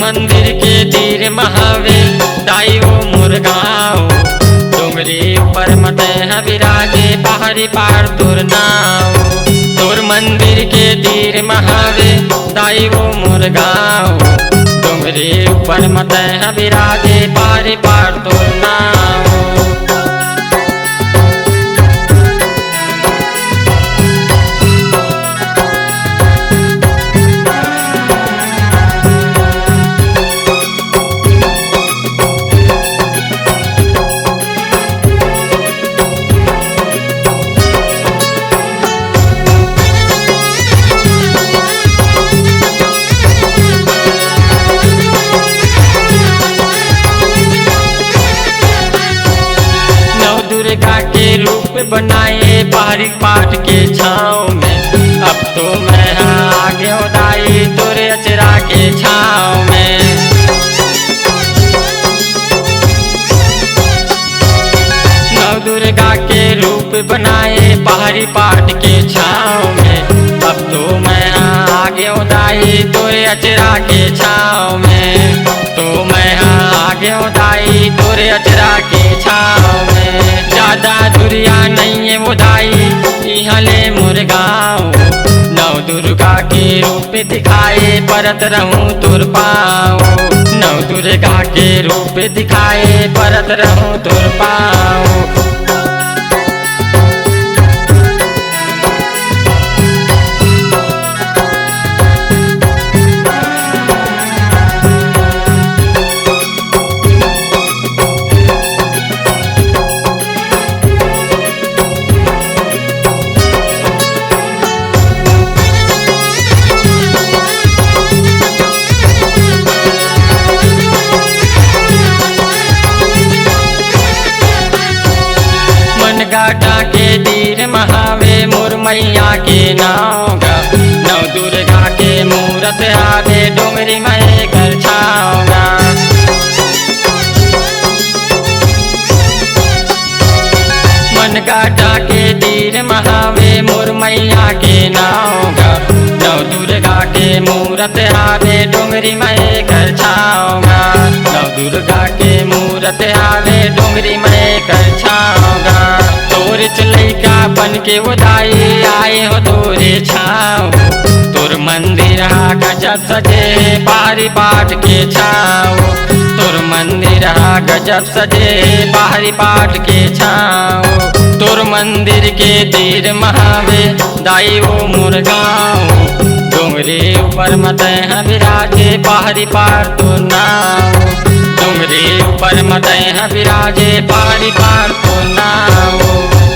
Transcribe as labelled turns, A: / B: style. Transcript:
A: मंदिर के तीर महावे दाई वो मुरगाओ डोंगरी ऊपर मते हैं विराजे पहाड़ी पार तुर नाव। तुर मंदिर के तीर महावे दाई वो मुरगाओ डोंगरी ऊपर मते हैं विराजे पहाड़ी पार तुर नाव। दुर्गा के रूप बनाए पहाड़ी पाट के छाँव में। अब तो मैं आगे उदाई तोरे अचरा के छाँव में। नौ दुर्गा के रूप बनाए पहाड़ी पाट के छाँव में। अब तो मैं आगे उदाई तोरे अचरा के छाँव में। तो मैं आगे उदाई तोरे अचरा के छाँव में। ज्यादा दुरिया नहीं है उदाई इहले मुरगाओ नौ दुर्गा के रूप दिखाए परत रहूं तुर पाओ। नौ दुर्गा के रूप दिखाए परत रहूं तुर पाओ। गाटा के तीर महावे मोर मैया के नावगा नौ दुर्गा के मूरत आवे डोंगरी में कर छाओगा। मन गाटा के तीर महावे मोर मैया के नावगा नौ दुर्गा के मूरत आवे डोंगरी में कर छाओगा। नौ दुर्गा के मूरत आवे डोंगरी में कर छाओगा। तोर चलैका बन के उदाई आए हो तोरे छाँव। तोर मंदिर गजब सजे पहाड़ी पाट के छाँव। तोर मंदिर गजब सजे पहाड़ी पाट के छाँव। तोर मंदिर के तीर महावे दाई वो मुरगाओ डोंगरी ऊपर मते हैं विराजे पहाड़ी पार तुर नाव। डोंगरी ऊपर मते हैं विराजे पहाड़ी पार तुर नाव।